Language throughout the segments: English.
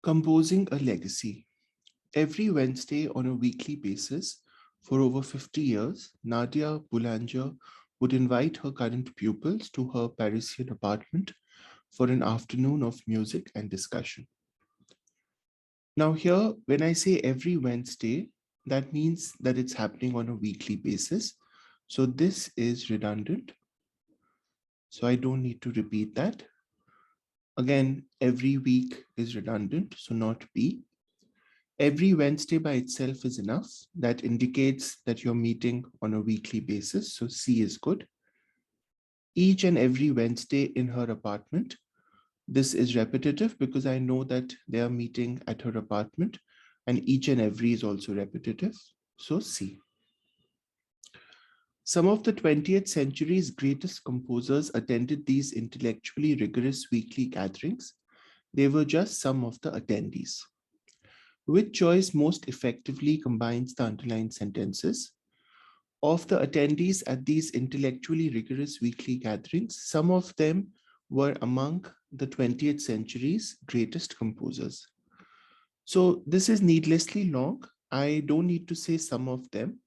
Composing a legacy. Every Wednesday on a weekly basis for over 50 years, Nadia Boulanger would invite her current pupils to her Parisian apartment for an afternoon of music and discussion. Now here, when I say every Wednesday, that means that it's happening on a weekly basis. So this is redundant. So I don't need to repeat that. Again, every week is redundant, so not be. Every Wednesday by itself is enough. That indicates that you're meeting on a weekly basis, so C is good. Each and every Wednesday in her apartment. This is repetitive because I know that they are meeting at her apartment, and each and every is also repetitive, so C. Some of the 20th century's greatest composers attended these intellectually rigorous weekly gatherings. They were just some of the attendees. Which choice most effectively combines the underlined sentences? Of the attendees at these intellectually rigorous weekly gatherings, some of them were among the 20th century's greatest composers. So this is needlessly long. I don't need to say some of them.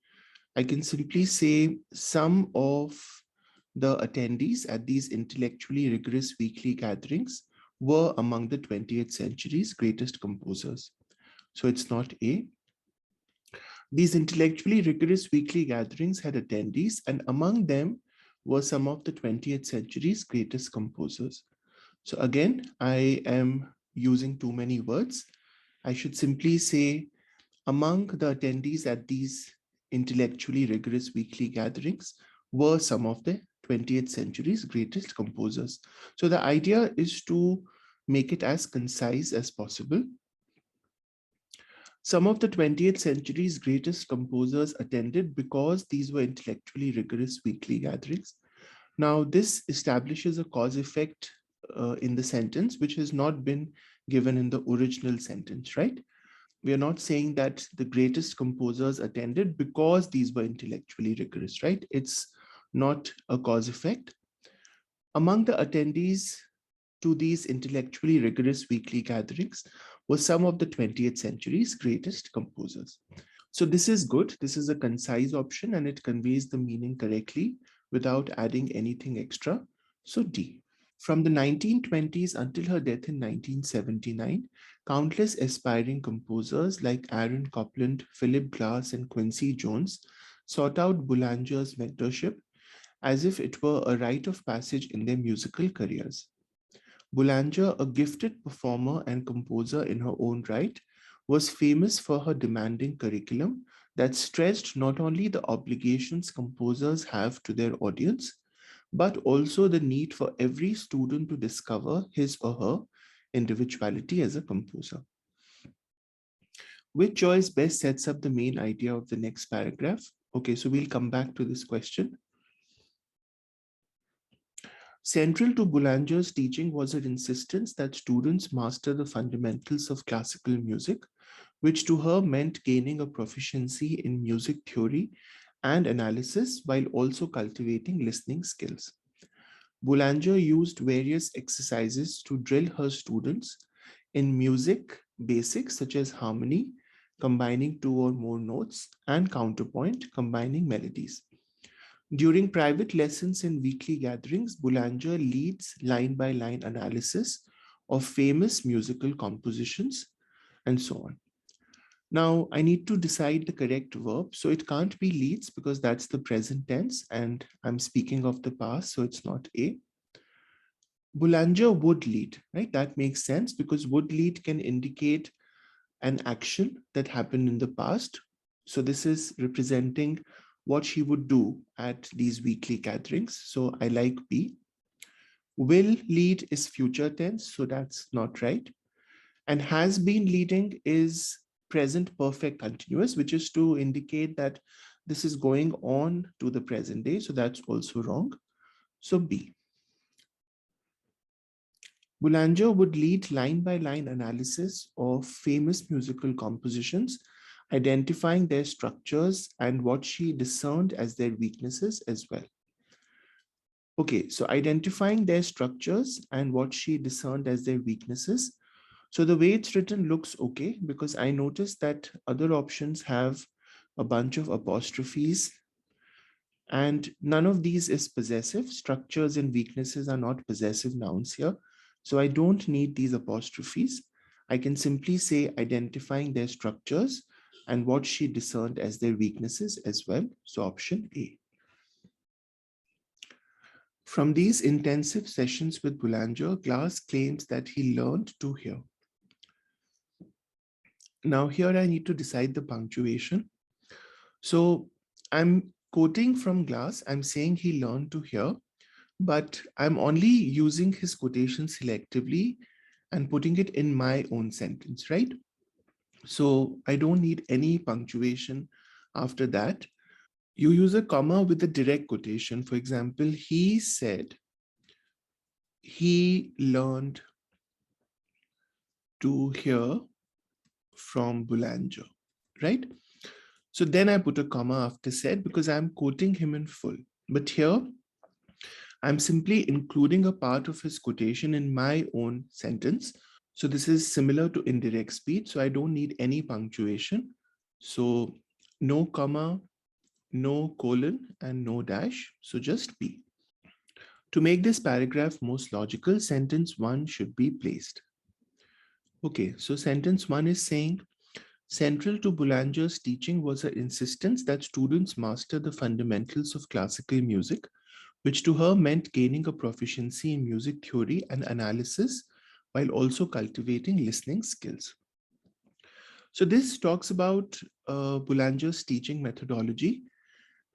I can simply say some of the attendees at these intellectually rigorous weekly gatherings were among the 20th century's greatest composers. So it's not A. These intellectually rigorous weekly gatherings had attendees, and among them were some of the 20th century's greatest composers. So again, I am using too many words. I should simply say among the attendees at these intellectually rigorous weekly gatherings were some of the 20th century's greatest composers. So the idea is to make it as concise as possible. Some of the 20th century's greatest composers attended because these were intellectually rigorous weekly gatherings. Now, this establishes a cause-effect in the sentence, which has not been given in the original sentence, right? We are not saying that the greatest composers attended because these were intellectually rigorous, right? It's not a cause effect. Among the attendees to these intellectually rigorous weekly gatherings were some of the 20th century's greatest composers. So this is good. This is a concise option and it conveys the meaning correctly without adding anything extra. So D. From the 1920s until her death in 1979, countless aspiring composers like Aaron Copland, Philip Glass, and Quincy Jones sought out Boulanger's mentorship as if it were a rite of passage in their musical careers. Boulanger, a gifted performer and composer in her own right, was famous for her demanding curriculum that stressed not only the obligations composers have to their audience, but also the need for every student to discover his or her individuality as a composer. Which choice best sets up the main idea of the next paragraph? Okay, so we'll come back to this question. Central to Boulanger's teaching was her insistence that students master the fundamentals of classical music, which to her meant gaining a proficiency in music theory and analysis while also cultivating listening skills. Boulanger used various exercises to drill her students in music basics such as harmony, combining two or more notes, and counterpoint, combining melodies. During private lessons and weekly gatherings, Boulanger leads line-by-line analysis of famous musical compositions and so on. Now, I need to decide the correct verb. So it can't be leads because that's the present tense and I'm speaking of the past, so it's not A. Boulanger would lead, right? That makes sense because would lead can indicate an action that happened in the past. So this is representing what she would do at these weekly gatherings. So I like B. Will lead is future tense, so that's not right. And has been leading is present perfect continuous, which is to indicate that this is going on to the present day. So that's also wrong. So B. Boulanger would lead line-by-line analysis of famous musical compositions, identifying their structures and what she discerned as their weaknesses as well. Okay, so identifying their structures and what she discerned as their weaknesses. So the way it's written looks okay because I noticed that other options have a bunch of apostrophes and none of these is possessive. Structures and weaknesses are not possessive nouns here. So I don't need these apostrophes. I can simply say identifying their structures and what she discerned as their weaknesses as well. So option A. From these intensive sessions with Boulanger, Glass claims that he learned to hear. Now here I need to decide the punctuation. So I'm quoting from Glass. I'm saying he learned to hear, but I'm only using his quotation selectively and putting it in my own sentence, right? So I don't need any punctuation after that. You use a comma with a direct quotation. For example, he said he learned to hear from Boulanger, right? So then I put a comma after said because I'm quoting him in full. But here, I'm simply including a part of his quotation in my own sentence. So this is similar to indirect speech. So I don't need any punctuation. So no comma, no colon, and no dash. So just P. To make this paragraph most logical, sentence one should be placed. Okay, so sentence one is saying, central to Boulanger's teaching was her insistence that students master the fundamentals of classical music, which to her meant gaining a proficiency in music theory and analysis while also cultivating listening skills. So this talks about Boulanger's teaching methodology.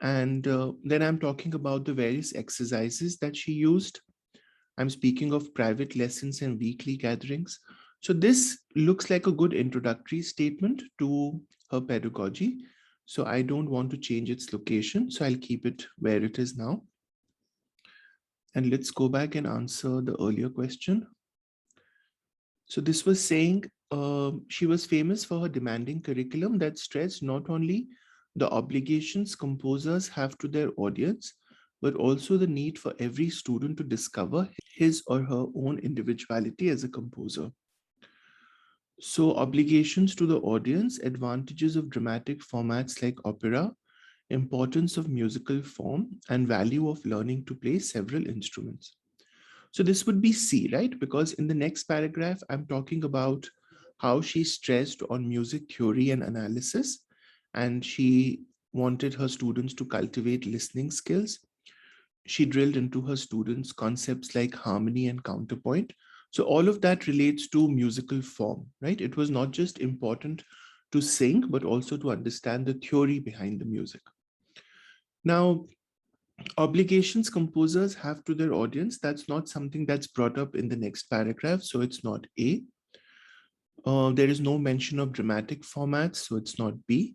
And then I'm talking about the various exercises that she used. I'm speaking of private lessons and weekly gatherings. So this looks like a good introductory statement to her pedagogy. So I don't want to change its location. So I'll keep it where it is now. And let's go back and answer the earlier question. So this was saying she was famous for her demanding curriculum that stressed not only the obligations composers have to their audience, but also the need for every student to discover his or her own individuality as a composer. So obligations to the audience, advantages of dramatic formats like opera, importance of musical form, and value of learning to play several instruments. So this would be C, right? Because in the next paragraph, I'm talking about how she stressed on music theory and analysis, and she wanted her students to cultivate listening skills. She drilled into her students concepts like harmony and counterpoint. So all of that relates to musical form, right? It was not just important to sing, but also to understand the theory behind the music. Now, obligations composers have to their audience, that's not something that's brought up in the next paragraph, so it's not A. There is no mention of dramatic formats, so it's not B.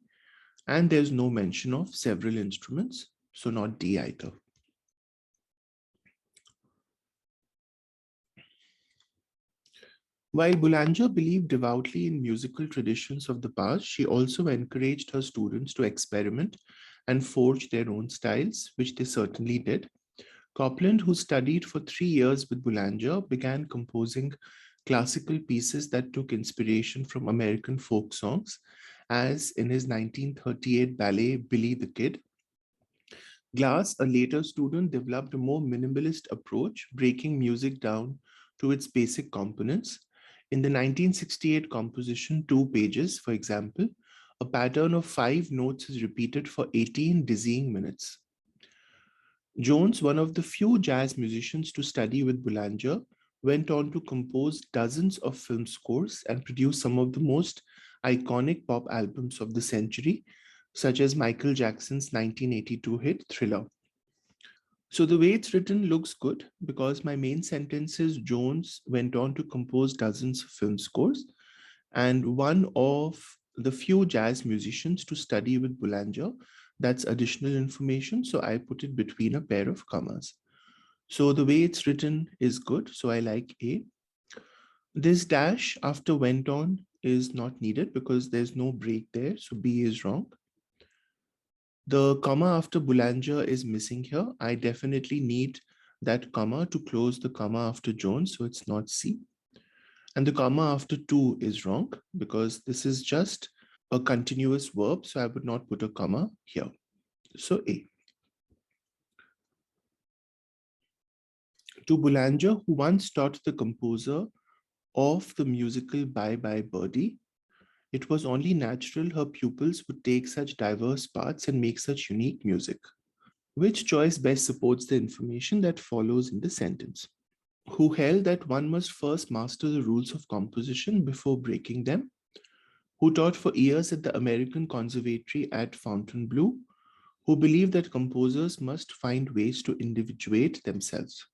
And there's no mention of several instruments, so not D either. While Boulanger believed devoutly in musical traditions of the past, she also encouraged her students to experiment and forge their own styles, which they certainly did. Copland, who studied for 3 years with Boulanger, began composing classical pieces that took inspiration from American folk songs, as in his 1938 ballet Billy the Kid. Glass, a later student, developed a more minimalist approach, breaking music down to its basic components. In the 1968 composition, Two Pages, for example, a pattern of 5 notes is repeated for 18 dizzying minutes. Jones, one of the few jazz musicians to study with Boulanger, went on to compose dozens of film scores and produce some of the most iconic pop albums of the century, such as Michael Jackson's 1982 hit Thriller. So the way it's written looks good because my main sentence is Jones went on to compose dozens of film scores and one of the few jazz musicians to study with Boulanger. That's additional information. So I put it between a pair of commas. So the way it's written is good. So I like A. This dash after went on is not needed because there's no break there. So B is wrong. The comma after Boulanger is missing here. I definitely need that comma to close the comma after Jones. So it's not C. And the comma after to is wrong because this is just a continuous verb. So I would not put a comma here. So A. To Boulanger, who once taught the composer of the musical Bye Bye Birdie, it was only natural her pupils would take such diverse parts and make such unique music. Which choice best supports the information that follows in the sentence? Who held that one must first master the rules of composition before breaking them, who taught for years at the American Conservatory at Fontainebleau, who believed that composers must find ways to individuate themselves.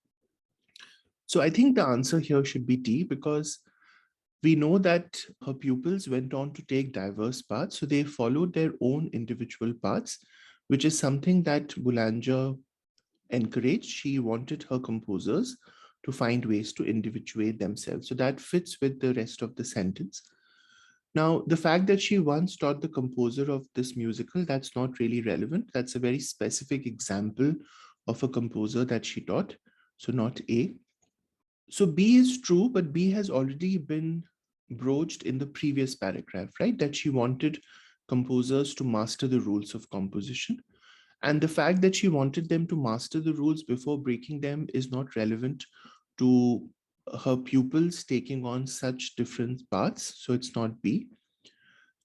So I think the answer here should be D because we know that her pupils went on to take diverse paths, so they followed their own individual paths, which is something that Boulanger encouraged. She wanted her composers to find ways to individuate themselves. So that fits with the rest of the sentence. Now, the fact that she once taught the composer of this musical, that's not really relevant. That's a very specific example of a composer that she taught. So not A. So B is true, but B has already been broached in the previous paragraph, right? That she wanted composers to master the rules of composition. And the fact that she wanted them to master the rules before breaking them is not relevant to her pupils taking on such different paths. So it's not B.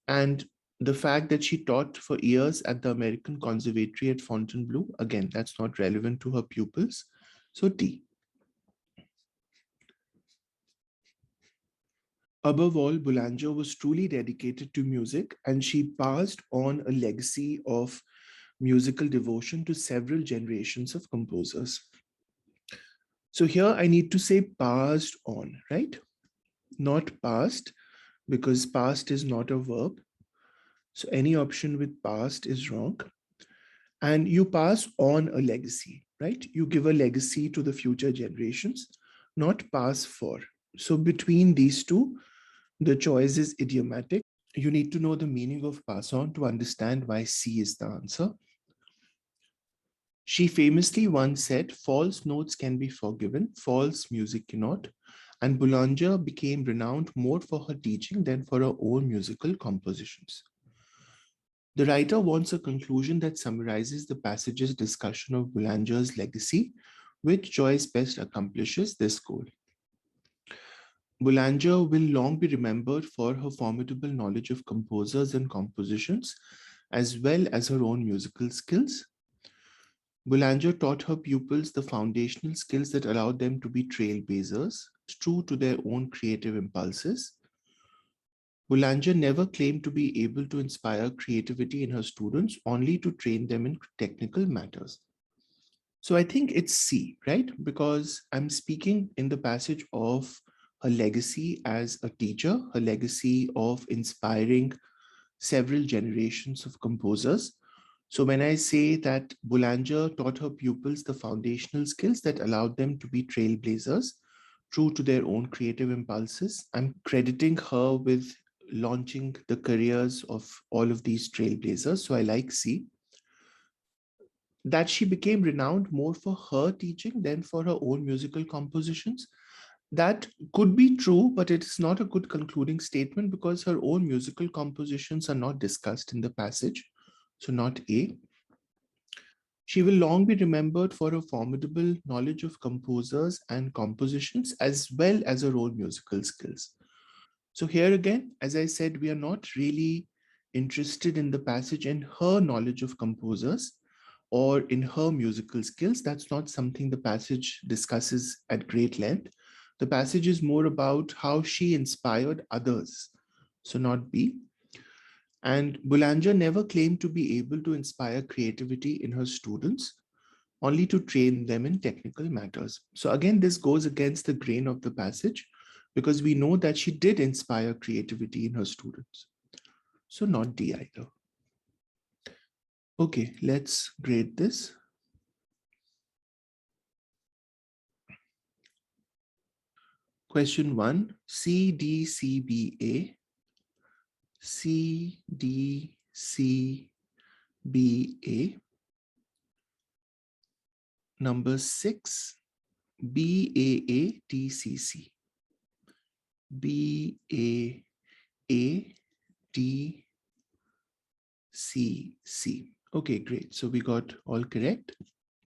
And the fact that she taught for years at the American Conservatory at Fontainebleau, again, that's not relevant to her pupils. So D. Above all, Boulanger was truly dedicated to music, and she passed on a legacy of musical devotion to several generations of composers. So here I need to say passed on, right? Not past, because past is not a verb. So any option with past is wrong. And you pass on a legacy, right? You give a legacy to the future generations, not pass for. So between these two, the choice is idiomatic. You need to know the meaning of pass on to understand why C is the answer. She famously once said, false notes can be forgiven, false music cannot. And Boulanger became renowned more for her teaching than for her own musical compositions. The writer wants a conclusion that summarizes the passage's discussion of Boulanger's legacy, which choice best accomplishes this goal. Boulanger will long be remembered for her formidable knowledge of composers and compositions, as well as her own musical skills. Boulanger taught her pupils the foundational skills that allowed them to be trailblazers, true to their own creative impulses. Boulanger never claimed to be able to inspire creativity in her students, only to train them in technical matters. So I think it's C, right? Because I'm speaking in the passage of her legacy as a teacher, her legacy of inspiring several generations of composers. So when I say that Boulanger taught her pupils the foundational skills that allowed them to be trailblazers, true to their own creative impulses, I'm crediting her with launching the careers of all of these trailblazers. So I like C. That she became renowned more for her teaching than for her own musical compositions. That could be true, but it's not a good concluding statement because her own musical compositions are not discussed in the passage. So, not A. She will long be remembered for her formidable knowledge of composers and compositions, as well as her own musical skills. So, here again, as I said, we are not really interested in the passage and her knowledge of composers or in her musical skills. That's not something the passage discusses at great length. The passage is more about how she inspired others. So, not B. And Boulanger never claimed to be able to inspire creativity in her students, only to train them in technical matters. So, again, this goes against the grain of the passage because we know that she did inspire creativity in her students. So, not D either. Okay, let's grade this. Question 1, CDCBA, CDCBA. Number 6, BAATCC. B A A D C C. Okay, great. So we got all correct.